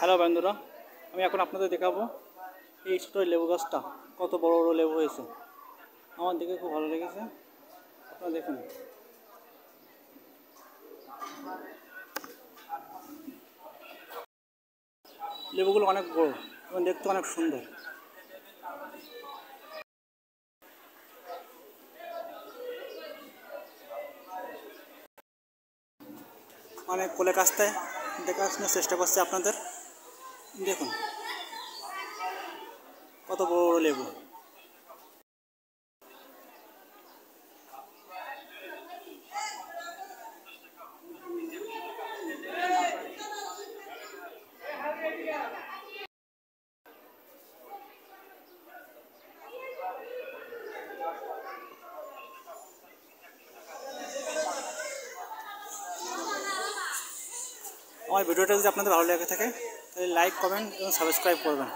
Hello বন্ধুরা, আমি এখন আপনাদের দেখাবো এই ছোটো লেবু গাছটা কত বড় বড় লেবু হয়েছে। আমার দেখে খুব ভালো লেগেছে। আপনারা দেখুন, লেবুগুলো অনেক বড় এবং দেখতে অনেক সুন্দর। অনেক কোলে কাছতে দেখাশোনার চেষ্টা করছে আপনাদের। দেখুন কত বড় বড় লেবু। আমার ভিডিওটা যদি আপনাদের ভালো লেগে থাকে তাহলে লাইক, কমেন্ট এবং সাবস্ক্রাইব করবেন।